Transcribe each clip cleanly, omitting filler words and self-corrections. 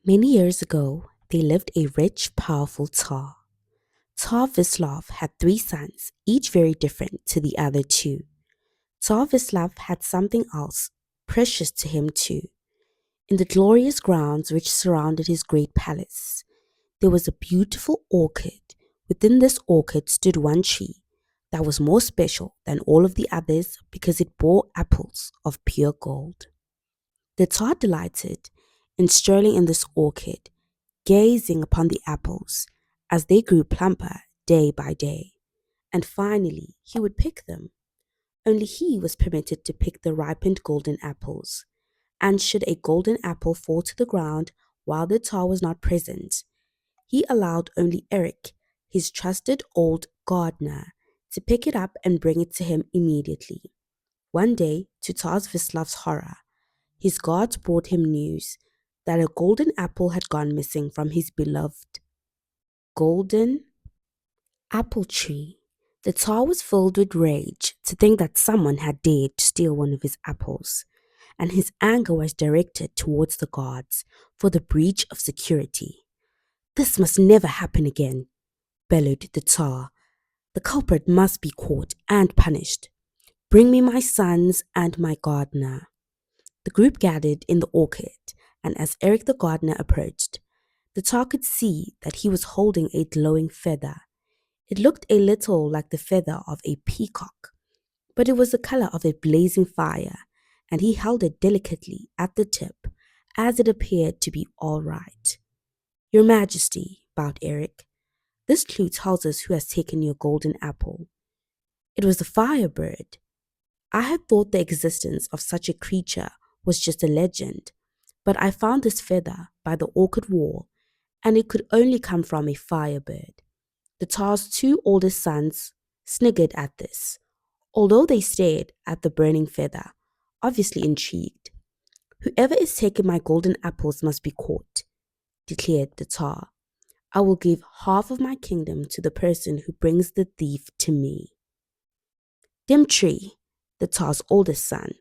Many years ago, there lived a rich, powerful Tsar. Tsar Vislav had three sons, each very different to the other two. Tsar Vislav had something else precious to him too. In the glorious grounds which surrounded his great palace, there was a beautiful orchard. Within this orchard stood one tree that was more special than all of the others because it bore apples of pure gold. The Tsar delighted in strolling in this orchard, gazing upon the apples as they grew plumper day by day, and finally he would pick them. Only he was permitted to pick the ripened golden apples, and should a golden apple fall to the ground while the Tsar was not present, he allowed only Eric, his trusted old gardener, to pick it up and bring it to him immediately. One day, to Tsar Vislav's horror, his guards brought him news that a golden apple had gone missing from his beloved golden apple tree. The Tsar was filled with rage to think that someone had dared to steal one of his apples, and his anger was directed towards the guards for the breach of security. "This must never happen again," bellowed the Tsar. "The culprit must be caught and punished. Bring me my sons and my gardener." The group gathered in the orchard, and as Eric the gardener approached, the Tsar could see that he was holding a glowing feather. It looked a little like the feather of a peacock, but it was the color of a blazing fire, and he held it delicately at the tip, as it appeared to be all right. "Your Majesty," bowed Eric, "this clue tells us who has taken your golden apple. It was the Firebird. I had thought the existence of such a creature was just a legend, but I found this feather by the orchard wall, and it could only come from a Firebird." The Tsar's two oldest sons sniggered at this, although they stared at the burning feather, obviously intrigued. "Whoever is taking my golden apples must be caught," declared the Tsar. "I will give half of my kingdom to the person who brings the thief to me." Dimtri, the Tsar's oldest son,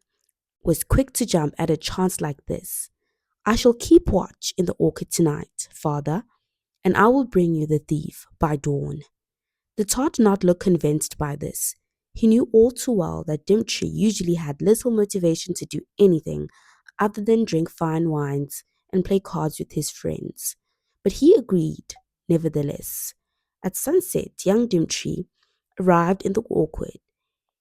was quick to jump at a chance like this. "I shall keep watch in the orchard tonight, father, and I will bring you the thief by dawn." The Tsar did not look convinced by this. He knew all too well that Dimtri usually had little motivation to do anything other than drink fine wines and play cards with his friends. But he agreed, nevertheless. At sunset, young Dimtri arrived in the orchard.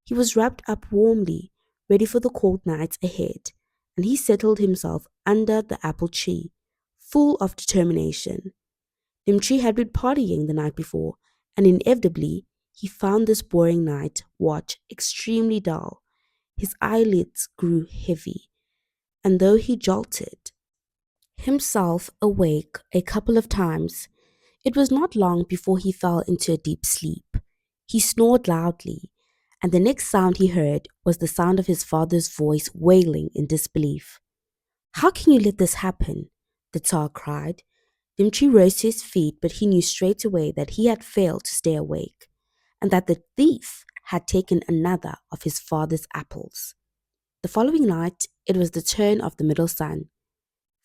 He was wrapped up warmly, ready for the cold nights ahead, and he settled himself under the apple tree, full of determination. Dimtri had been partying the night before, and inevitably he found this boring night watch extremely dull. His eyelids grew heavy, and though he jolted himself awake a couple of times, it was not long before he fell into a deep sleep. He snored loudly, and the next sound he heard was the sound of his father's voice wailing in disbelief. "How can you let this happen?" the Tsar cried. Dimitri rose to his feet, but he knew straight away that he had failed to stay awake, and that the thief had taken another of his father's apples. The following night, it was the turn of the middle son,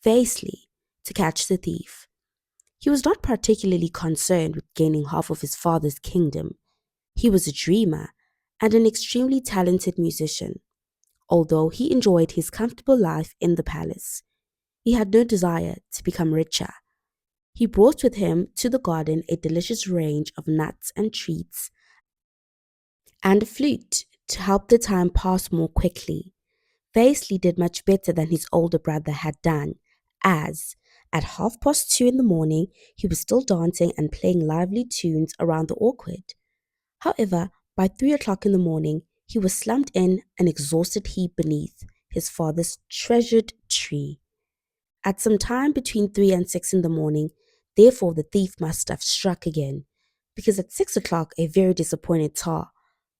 Vasily, to catch the thief. He was not particularly concerned with gaining half of his father's kingdom. He was a dreamer and an extremely talented musician. Although he enjoyed his comfortable life in the palace, he had no desire to become richer. He brought with him to the garden a delicious range of nuts and treats and a flute to help the time pass more quickly. Vasily did much better than his older brother had done, as, at 2:30 in the morning, he was still dancing and playing lively tunes around the orchard. However, by 3 o'clock in the morning, he was slumped in an exhausted heap beneath his father's treasured tree. At some time between 3 and 6 in the morning, therefore the thief must have struck again, because at 6 o'clock a very disappointed Tsar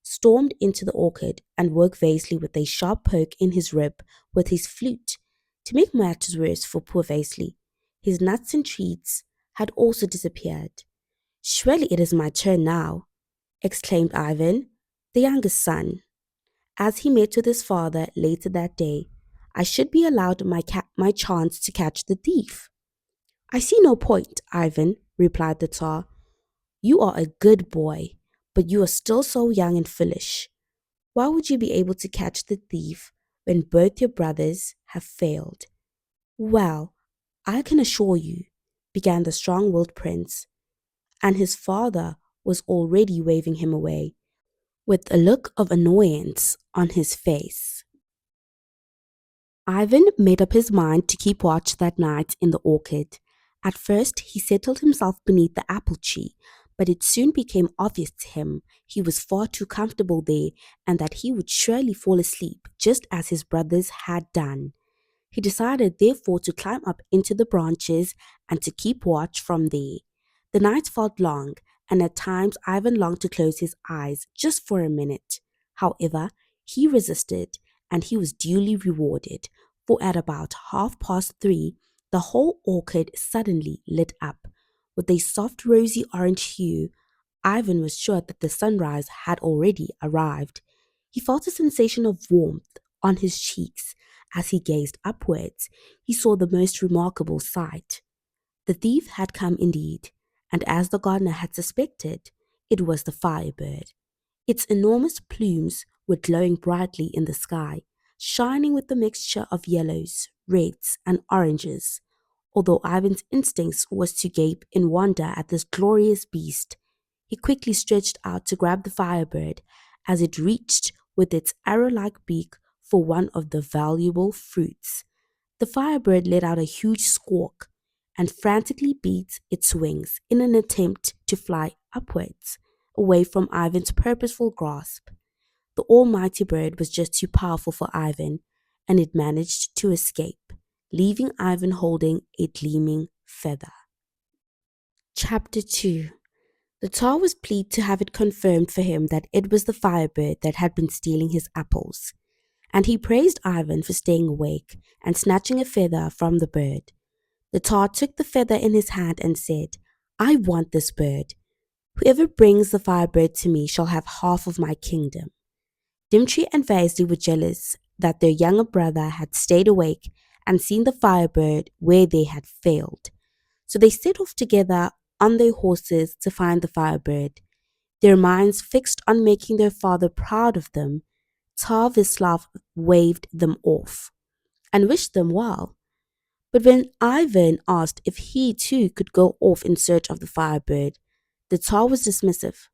stormed into the orchard and woke Vasily with a sharp poke in his rib with his flute. To make matters worse for poor Vasily, his nuts and treats had also disappeared. "Surely it is my turn now," exclaimed Ivan, the youngest son, as he met with his father later that day. "I should be allowed my chance to catch the thief." I see no point, Ivan, replied the tar. You are a good boy, but you are still so young and foolish. Why would you be able to catch the thief when both your brothers have failed? Well, I can assure you, began the strong willed prince, and his father was already waving him away, with a look of annoyance on his face. Ivan made up his mind to keep watch that night in the orchard. At first, he settled himself beneath the apple tree, but it soon became obvious to him he was far too comfortable there and that he would surely fall asleep just as his brothers had done. He decided therefore to climb up into the branches and to keep watch from there. The night felt long, and at times Ivan longed to close his eyes just for a minute. However, he resisted, and he was duly rewarded, for at about 3:30 the whole orchard suddenly lit up. With a soft rosy orange hue, Ivan was sure that the sunrise had already arrived. He felt a sensation of warmth on his cheeks. As he gazed upwards, he saw the most remarkable sight. The thief had come indeed, and as the gardener had suspected, it was the Firebird. Its enormous plumes were glowing brightly in the sky, shining with the mixture of yellows, reds, and oranges. Although Ivan's instincts was to gape in wonder at this glorious beast, he quickly stretched out to grab the Firebird as it reached with its arrow-like beak for one of the valuable fruits. The Firebird let out a huge squawk and frantically beat its wings in an attempt to fly upwards, away from Ivan's purposeful grasp. The almighty bird was just too powerful for Ivan, and it managed to escape, leaving Ivan holding a gleaming feather. Chapter 2. The Tsar was pleased to have it confirmed for him that it was the Firebird that had been stealing his apples, and he praised Ivan for staying awake and snatching a feather from the bird. The Tsar took the feather in his hand and said, I want this bird. Whoever brings the Firebird to me shall have half of my kingdom. Dimitri and Vasily were jealous that their younger brother had stayed awake and seen the Firebird where they had failed. So they set off together on their horses to find the Firebird. Their minds fixed on making their father proud of them, Tsar Vislav waved them off and wished them well. But when Ivan asked if he too could go off in search of the Firebird, the Tsar was dismissive.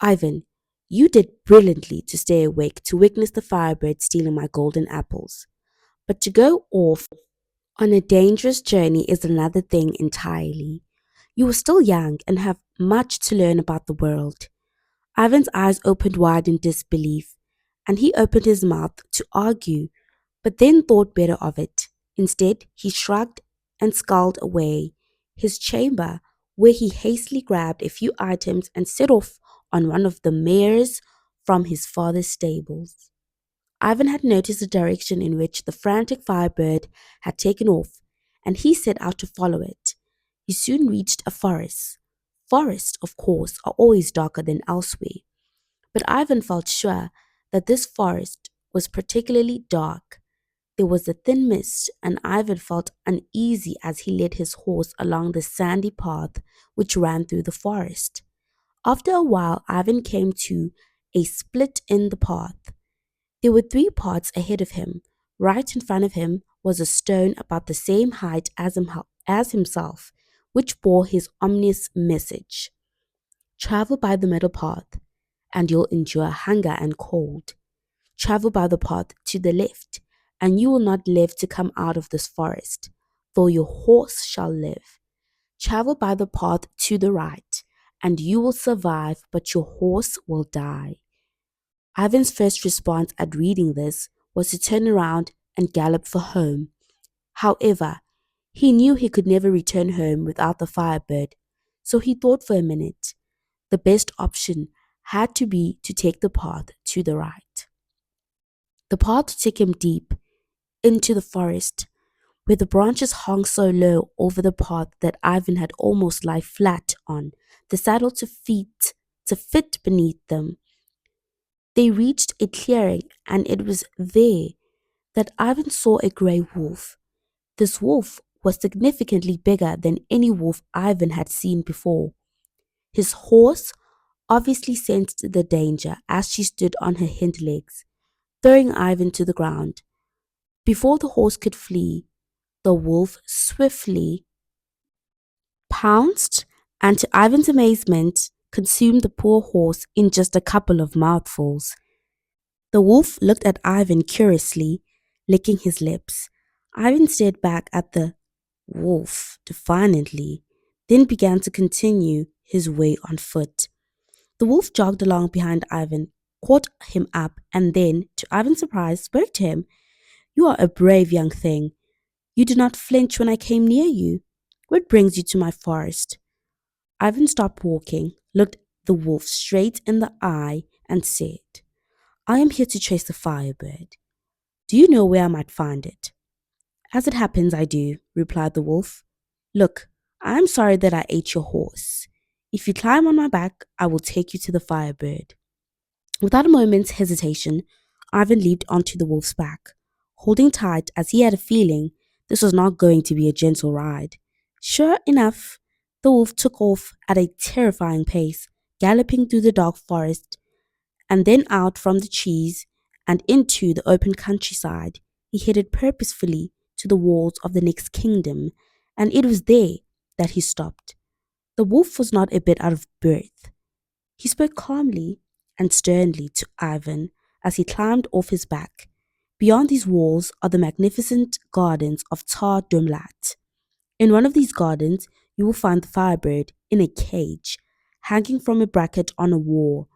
Ivan, you did brilliantly to stay awake to witness the Firebird stealing my golden apples. But to go off on a dangerous journey is another thing entirely. You are still young and have much to learn about the world. Ivan's eyes opened wide in disbelief, and he opened his mouth to argue, but then thought better of it. Instead, he shrugged and sculled away his chamber, where he hastily grabbed a few items and set off on one of the mares from his father's stables. Ivan had noticed the direction in which the frantic Firebird had taken off, and he set out to follow it. He soon reached a forest. Forests, of course, are always darker than elsewhere, but Ivan felt sure that this forest was particularly dark. There was a thin mist, and Ivan felt uneasy as he led his horse along the sandy path which ran through the forest. After a while, Ivan came to a split in the path. There were three paths ahead of him. Right in front of him was a stone about the same height as himself, which bore his ominous message. Travel by the middle path, and you'll endure hunger and cold. Travel by the path to the left, and you will not live to come out of this forest, though your horse shall live. Travel by the path to the right, and you will survive, but your horse will die. Ivan's first response at reading this was to turn around and gallop for home. However, he knew he could never return home without the Firebird, so he thought for a minute. The best option had to be to take the path to the right. The path took him deep into the forest, where the branches hung so low over the path that Ivan had almost lie flat on the saddle to fit beneath them. They reached a clearing, and it was there that Ivan saw a grey wolf. This wolf was significantly bigger than any wolf Ivan had seen before. His horse obviously sensed the danger as she stood on her hind legs, throwing Ivan to the ground. Before the horse could flee, the wolf swiftly pounced and, to Ivan's amazement, consumed the poor horse in just a couple of mouthfuls. The wolf looked at Ivan curiously, licking his lips. Ivan stared back at the wolf defiantly, then began to continue his way on foot. The wolf jogged along behind Ivan, caught him up, and then, to Ivan's surprise, spoke to him. "You are a brave young thing. You did not flinch when I came near you. What brings you to my forest?" Ivan stopped walking, looked the wolf straight in the eye, and said, "I am here to chase the Firebird. Do you know where I might find it?" "As it happens, I do," replied the wolf. "Look, I am sorry that I ate your horse. If you climb on my back, I will take you to the Firebird." Without a moment's hesitation, Ivan leaped onto the wolf's back, holding tight as he had a feeling this was not going to be a gentle ride. Sure enough, the wolf took off at a terrifying pace, galloping through the dark forest and then out from the trees and into the open countryside. He headed purposefully to the walls of the next kingdom, and it was there that he stopped. The wolf was not a bit out of breath. He spoke calmly and sternly to Ivan as he climbed off his back. "Beyond these walls are the magnificent gardens of Tar Dumlat. In one of these gardens, you will find the Firebird in a cage, hanging from a bracket on a wall.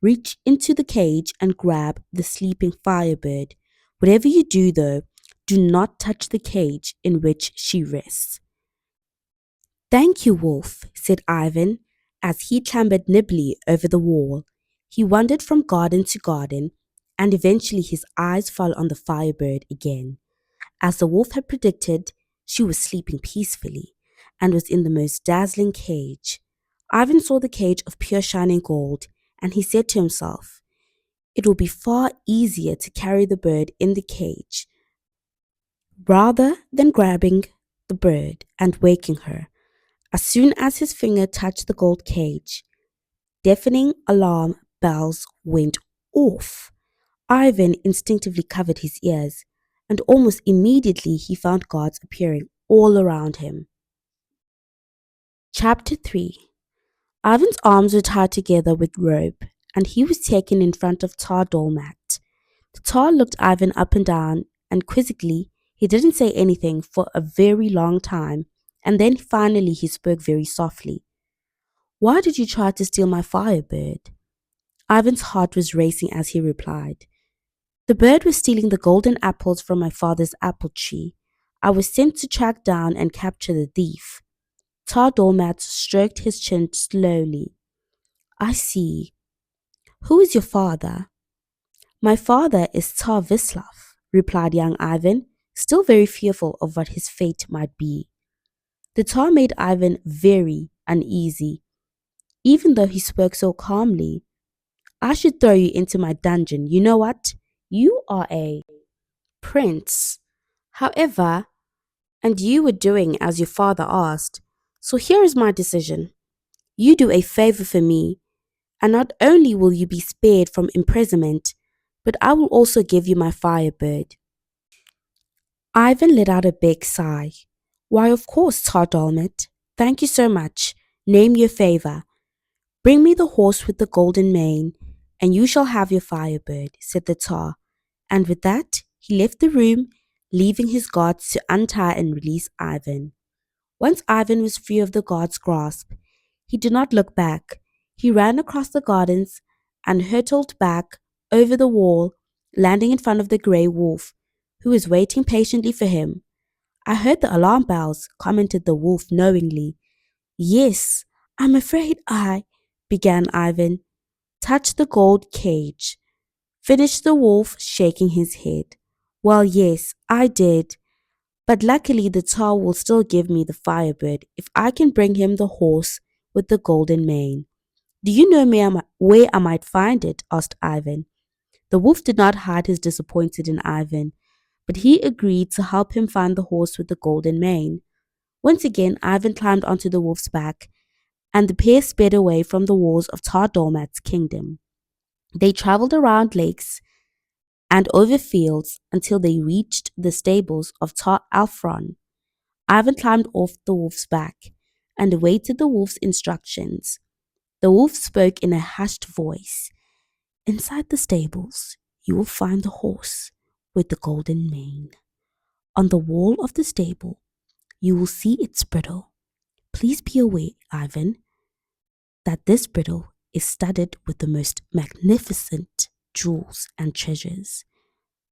Reach into the cage and grab the sleeping Firebird. Whatever you do, though, do not touch the cage in which she rests." "Thank you, Wolf," said Ivan as he clambered nimbly over the wall. He wandered from garden to garden, and eventually his eyes fell on the Firebird again. As the wolf had predicted, she was sleeping peacefully and was in the most dazzling cage. Ivan saw the cage of pure shining gold, and he said to himself, "It will be far easier to carry the bird in the cage rather than grabbing the bird and waking her." As soon as his finger touched the gold cage, deafening alarm bells went off. Ivan instinctively covered his ears, and almost immediately he found guards appearing all around him. Chapter 3. Ivan's arms were tied together with rope, and he was taken in front of Tar Dolmat. The Tar looked Ivan up and down, and quizzically, he didn't say anything for a very long time, and then finally he spoke very softly. "Why did you try to steal my Firebird?" Ivan's heart was racing as he replied, "The bird was stealing the golden apples from my father's apple tree. I was sent to track down and capture the thief." Tar Dolmat stroked his chin slowly. "I see. Who is your father?" "My father is Tar Vislav," replied young Ivan, still very fearful of what his fate might be. The Tar made Ivan very uneasy, even though he spoke so calmly. "I should throw you into my dungeon. You know what? You are a prince. However, and you were doing as your father asked. So here is my decision. You do a favor for me, and not only will you be spared from imprisonment, but I will also give you my Firebird." Ivan let out a big sigh. "Why, of course, Tar Dolmet. Thank you so much. Name your favor. Bring me the horse with the golden mane, and you shall have your Firebird," said the Tar. And with that, he left the room, leaving his guards to untie and release Ivan. Once Ivan was free of the guard's grasp, he did not look back. He ran across the gardens and hurtled back over the wall, landing in front of the grey wolf, who was waiting patiently for him. "I heard the alarm bells," commented the wolf knowingly. "Yes, I'm afraid I," began Ivan. "Touch the gold cage," finished the wolf, shaking his head. "Well, yes, I did. But luckily the Tar will still give me the Firebird if I can bring him the horse with the golden mane." "Do you know where I might find it?" asked Ivan. The wolf did not hide his disappointment in Ivan, but he agreed to help him find the horse with the golden mane. Once again, Ivan climbed onto the wolf's back, and the pair sped away from the walls of Tar Dolmat's kingdom. They traveled around lakes and over fields until they reached the stables of Tar Alfron. Ivan climbed off the wolf's back and awaited the wolf's instructions. The wolf spoke in a hushed voice. Inside the stables, you will find the horse with the golden mane. On the wall of the stable, you will see its bridle. Please be aware, Ivan, that this bridle is studded with the most magnificent jewels and treasures.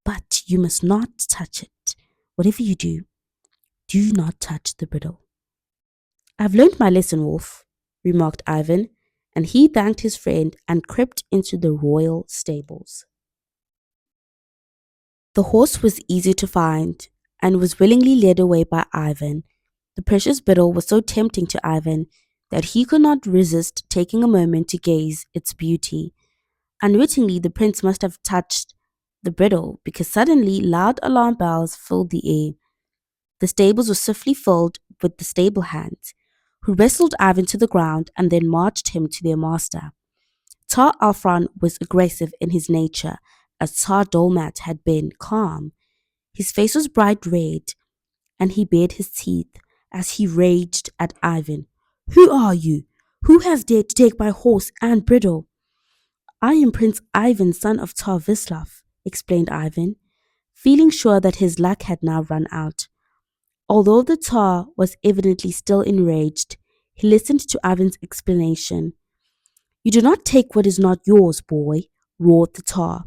But you must not touch it. Whatever you do not touch the bridle. I've learned my lesson, Wolf, remarked Ivan, and he thanked his friend and crept into the royal stables. The horse was easy to find and was willingly led away by Ivan. The precious bridle was so tempting to Ivan that he could not resist taking a moment to gaze its beauty. Unwittingly, the prince must have touched the bridle because suddenly loud alarm bells filled the air. The stables were swiftly filled with the stable hands, who wrestled Ivan to the ground and then marched him to their master. Tar Alfron was aggressive in his nature, as Tar Dolmat had been calm. His face was bright red, and he bared his teeth as he raged at Ivan. Who are you? Who has dared to take my horse and bridle? I am Prince Ivan, son of Tar Vislav, explained Ivan, feeling sure that his luck had now run out. Although the Tar was evidently still enraged, he listened to Ivan's explanation. You do not take what is not yours, boy, roared the Tar.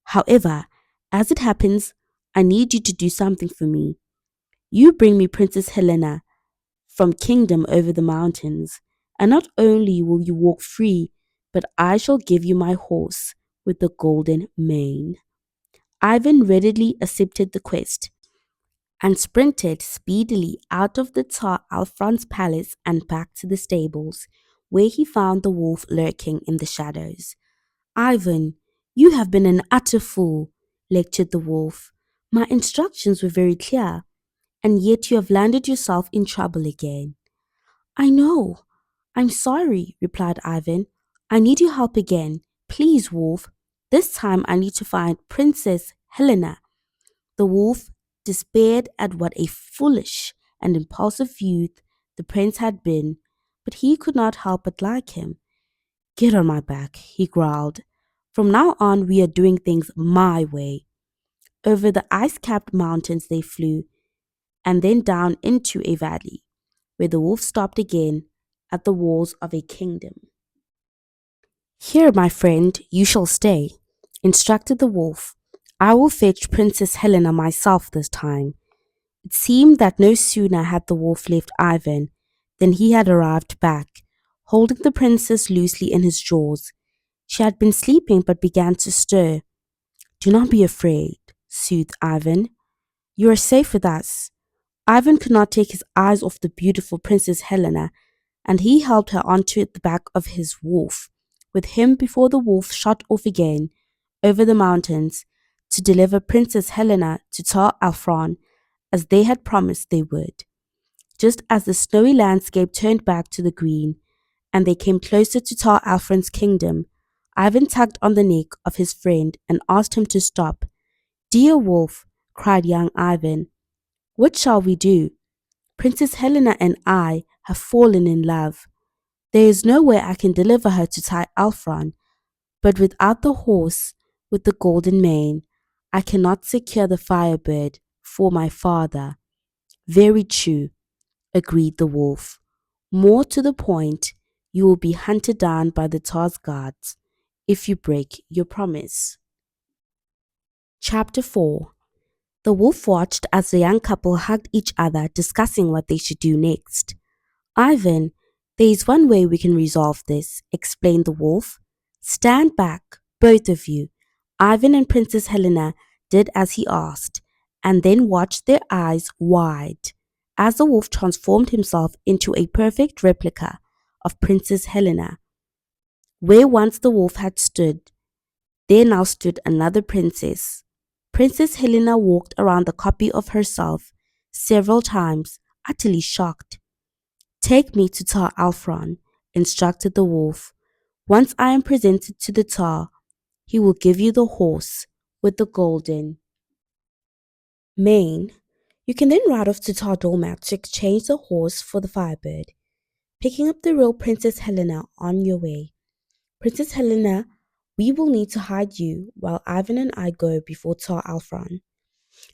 However, as it happens, I need you to do something for me. You bring me Princess Helena from kingdom over the mountains, and not only will you walk free, but I shall give you my horse with the golden mane. Ivan readily accepted the quest and sprinted speedily out of the Tsar Alfron's palace and back to the stables, where he found the wolf lurking in the shadows. Ivan, you have been an utter fool, lectured the wolf. My instructions were very clear, and yet you have landed yourself in trouble again. I know. I'm sorry, replied Ivan. I need your help again. Please, wolf. This time I need to find Princess Helena. The wolf despaired at what a foolish and impulsive youth the prince had been, but he could not help but like him. Get on my back, he growled. From now on, we are doing things my way. Over the ice-capped mountains they flew, and then down into a valley, where the wolf stopped again at the walls of a kingdom. Here, my friend, you shall stay, instructed the wolf. I will fetch Princess Helena myself this time. It seemed that no sooner had the wolf left Ivan than he had arrived back, holding the princess loosely in his jaws. She had been sleeping but began to stir. Do not be afraid, soothed Ivan. You are safe with us. Ivan could not take his eyes off the beautiful Princess Helena, and he helped her onto the back of his wolf, with him before the wolf shot off again over the mountains to deliver Princess Helena to Tar Alfron as they had promised they would. Just as the snowy landscape turned back to the green and they came closer to Tar Alfron's kingdom, Ivan tugged on the neck of his friend and asked him to stop. Dear wolf, cried young Ivan, what shall we do? Princess Helena and I have fallen in love. There is no way I can deliver her to Tar Alfron, but without the horse with the golden mane, I cannot secure the Firebird for my father. Very true, agreed the wolf. More to the point, you will be hunted down by the Tar's guards if you break your promise. Chapter 4. The wolf watched as the young couple hugged each other, discussing what they should do next. Ivan, there is one way we can resolve this, explained the wolf. Stand back, both of you. Ivan and Princess Helena did as he asked, and then watched their eyes wide as the wolf transformed himself into a perfect replica of Princess Helena. Where once the wolf had stood, there now stood another princess. Princess Helena walked around the copy of herself several times utterly shocked. Take me to Tar Alfron, instructed the wolf. Once I am presented to the Tar, he will give you the horse with the golden mane. You can then ride off to Tar Dolmat to exchange the horse for the Firebird, picking up the real Princess Helena on your way. Princess Helena, we will need to hide you while Ivan and I go before Tar Alfron.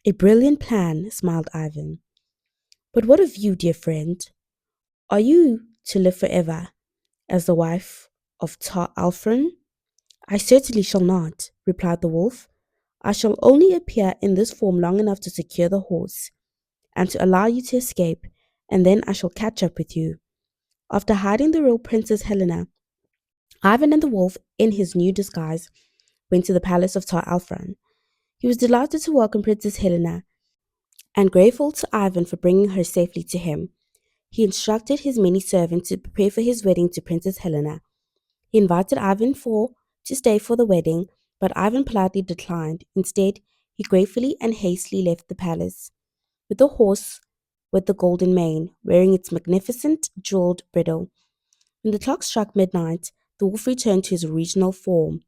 A brilliant plan, smiled Ivan. But what of you, dear friend? Are you to live forever as the wife of Tar Alfron? I certainly shall not, replied the wolf. I shall only appear in this form long enough to secure the horse and to allow you to escape, and then I shall catch up with you. After hiding the real Princess Helena, Ivan and the wolf, in his new disguise, went to the palace of Tar Alfron. He was delighted to welcome Princess Helena and grateful to Ivan for bringing her safely to him. He instructed his many servants to prepare for his wedding to Princess Helena. He invited Ivan to stay for the wedding, but Ivan politely declined. Instead, he gratefully and hastily left the palace, with the horse with the golden mane, wearing its magnificent jeweled bridle. When the clock struck midnight, the wolf returned to his original form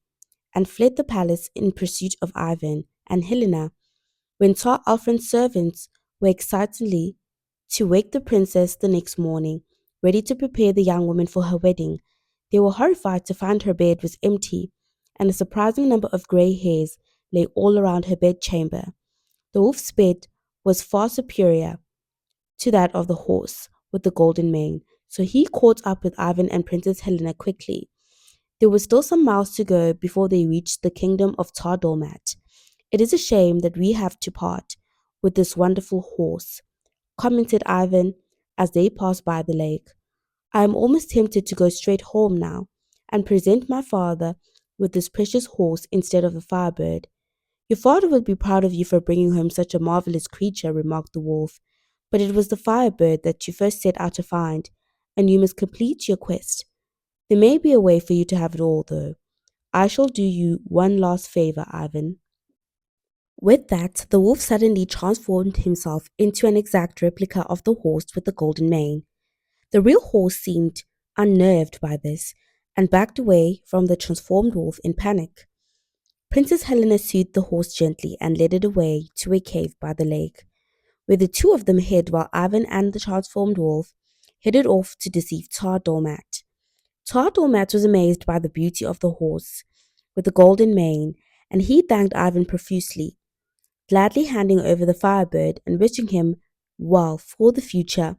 and fled the palace in pursuit of Ivan and Helena. When Tsar Alfred's servants were excitedly to wake the princess the next morning, ready to prepare the young woman for her wedding, they were horrified to find her bed was empty, and a surprising number of grey hairs lay all around her bedchamber. The wolf's bed was far superior to that of the horse with the golden mane, so he caught up with Ivan and Princess Helena quickly. There was still some miles to go before they reached the kingdom of Tar Dolmat. It is a shame that we have to part with this wonderful horse, commented Ivan as they passed by the lake. I am almost tempted to go straight home now and present my father with this precious horse instead of the Firebird. Your father would be proud of you for bringing home such a marvelous creature, remarked the wolf. But it was the Firebird that you first set out to find, and you must complete your quest. There may be a way for you to have it all, though. I shall do you one last favor, Ivan. With that, the wolf suddenly transformed himself into an exact replica of the horse with the golden mane. The real horse seemed unnerved by this and backed away from the transformed wolf in panic. Princess Helena soothed the horse gently and led it away to a cave by the lake, where the two of them hid while Ivan and the transformed wolf headed off to deceive Tsar Dolmat. Tsar Dolmat was amazed by the beauty of the horse with the golden mane, and he thanked Ivan profusely, gladly handing over the Firebird and wishing him well for the future.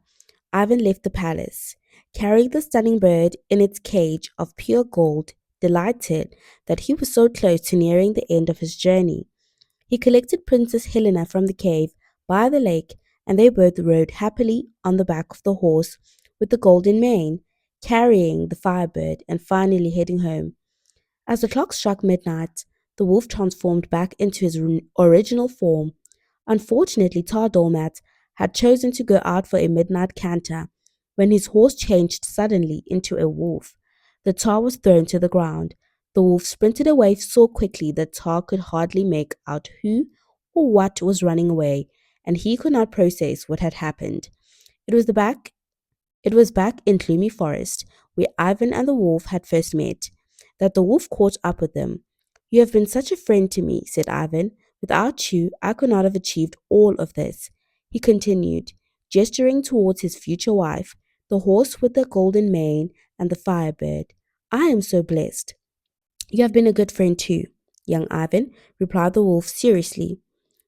Ivan left the palace, carrying the stunning bird in its cage of pure gold, delighted that he was so close to nearing the end of his journey. He collected Princess Helena from the cave by the lake, and they both rode happily on the back of the horse with the golden mane, carrying the Firebird and finally heading home. As the clock struck midnight, the wolf transformed back into his original form. Unfortunately, Tar Dolmat had chosen to go out for a midnight canter when his horse changed suddenly into a wolf. The Tar was thrown to the ground. The wolf sprinted away so quickly that Tar could hardly make out who or what was running away, and he could not process what had happened. It was the back it was back in Gloomy Forest, where Ivan and the wolf had first met, that the wolf caught up with them. You have been such a friend to me, said Ivan. Without you, I could not have achieved all of this. He continued, gesturing towards his future wife, the horse with the golden mane and the Firebird. I am so blessed. You have been a good friend too, young Ivan, replied the wolf seriously.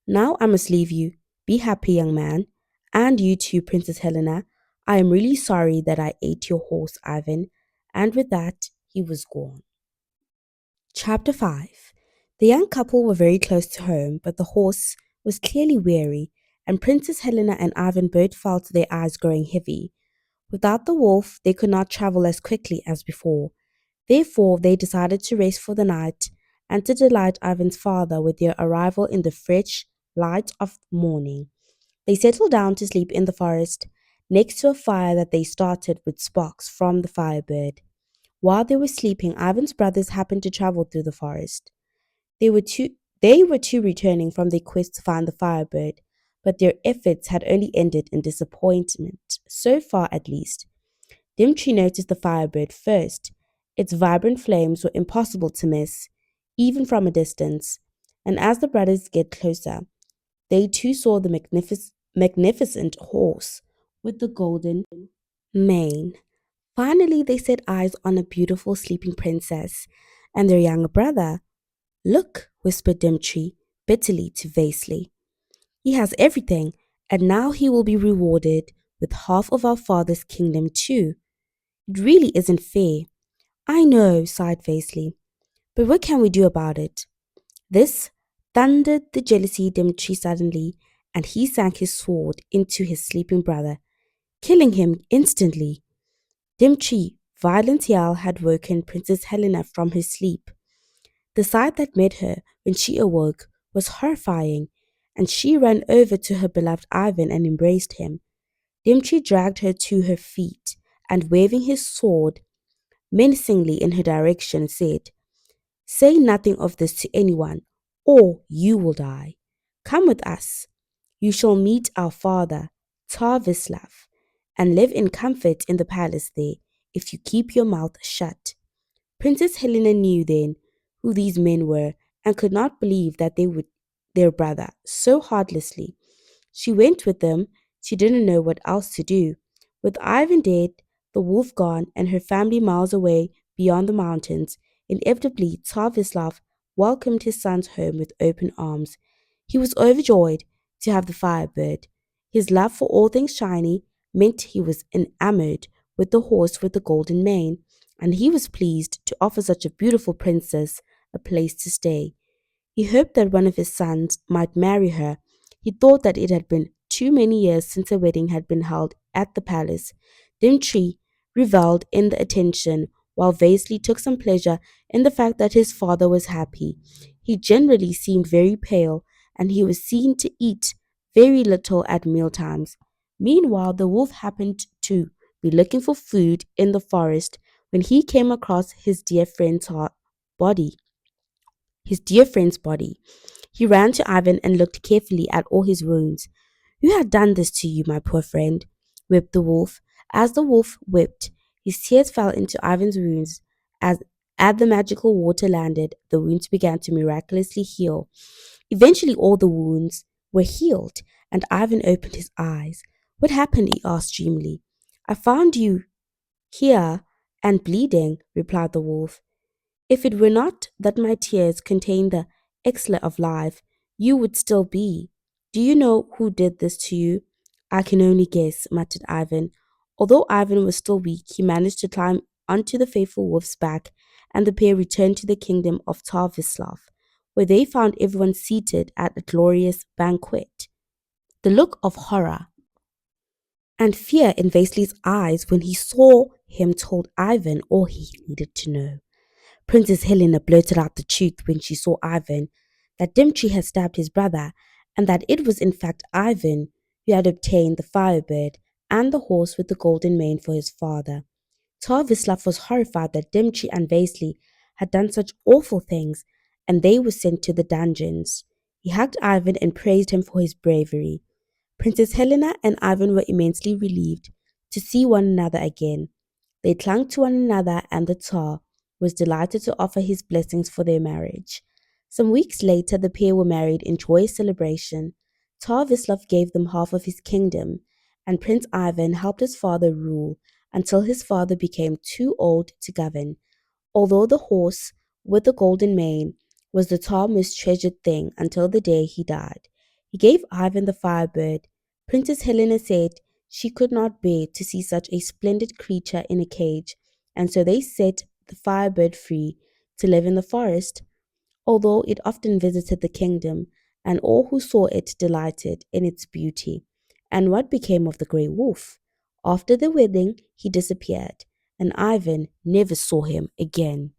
Now I must leave you. Be happy, young man. And you too, Princess Helena. I am really sorry that I ate your horse, Ivan. And with that, he was gone. Chapter 5. The young couple were very close to home, but the horse was clearly weary, and Princess Helena and Ivan both felt their eyes growing heavy. Without the wolf, they could not travel as quickly as before. Therefore, they decided to rest for the night and to delight Ivan's father with their arrival in the fresh light of morning. They settled down to sleep in the forest, next to a fire that they started with sparks from the Firebird. While they were sleeping, Ivan's brothers happened to travel through the forest. They were two returning from their quest to find the Firebird, but their efforts had only ended in disappointment, so far at least. Dimitri noticed the Firebird first. Its vibrant flames were impossible to miss, even from a distance, and as the brothers get closer, they too saw the magnificent horse with the golden mane. Finally, they set eyes on a beautiful sleeping princess and their younger brother. Look, whispered Dimitri bitterly to Vasily. He has everything, and now he will be rewarded with half of our father's kingdom too. It really isn't fair. I know, sighed Vasily, but what can we do about it? This thundered the jealousy Dimitri suddenly, and he sank his sword into his sleeping brother, killing him instantly. Dimitri, violent yell had woken Princess Helena from her sleep. The sight that met her when she awoke was horrifying, and she ran over to her beloved Ivan and embraced him. Dimitri dragged her to her feet and, waving his sword menacingly in her direction, said, Say nothing of this to anyone, or you will die. Come with us. You shall meet our father, Tsar Vislav, and live in comfort in the palace there if you keep your mouth shut. Princess Helena knew then who these men were and could not believe that they would their brother so heartlessly. She went with them. She didn't know what else to do. With Ivan dead, the wolf gone, and her family miles away beyond the mountains, inevitably Tsar Vislav welcomed his sons home with open arms. He was overjoyed to have the Firebird. His love for all things shiny meant he was enamored with the horse with the golden mane, and he was pleased to offer such a beautiful princess a place to stay. He hoped that one of his sons might marry her. He thought that it had been too many years since a wedding had been held at the palace. Dimitri reveled in the attention, while Vasily took some pleasure in the fact that his father was happy. He generally seemed very pale, and he was seen to eat very little at mealtimes. Meanwhile, the wolf happened to be looking for food in the forest when he came across body his dear friend's body. He ran to Ivan and looked carefully at all his wounds. Who had done this to you, my poor friend? Wept the wolf. As the wolf wept, his tears fell into Ivan's wounds. As the magical water landed, the wounds began to miraculously heal. Eventually, all the wounds were healed, and Ivan opened his eyes. What happened? He asked dreamily. I found you here and bleeding, replied the wolf. If it were not that my tears contain the elixir of life, you would still be. Do you know who did this to you? I can only guess, muttered Ivan. Although Ivan was still weak, he managed to climb onto the faithful wolf's back, and the pair returned to the kingdom of Tarvislav, where they found everyone seated at a glorious banquet. The look of horror and fear in Vasily's eyes when he saw him told Ivan all he needed to know. Princess Helena blurted out the truth when she saw Ivan, that Dimitri had stabbed his brother, and that it was in fact Ivan who had obtained the Firebird and the horse with the golden mane for his father. Tsar Vislav was horrified that Dimitri and Vasily had done such awful things, and they were sent to the dungeons. He hugged Ivan and praised him for his bravery. Princess Helena and Ivan were immensely relieved to see one another again. They clung to one another, and the Tsar was delighted to offer his blessings for their marriage. Some weeks later, the pair were married in joyous celebration. Tsar Vislav gave them half of his kingdom, and Prince Ivan helped his father rule until his father became too old to govern. Although the horse with the golden mane was the Tsar's most treasured thing until the day he died, he gave Ivan the Firebird. Princess Helena said she could not bear to see such a splendid creature in a cage, and so they set the Firebird free to live in the forest. Although it often visited the kingdom, and all who saw it delighted in its beauty. And what became of the grey wolf? After the wedding, he disappeared, and Ivan never saw him again.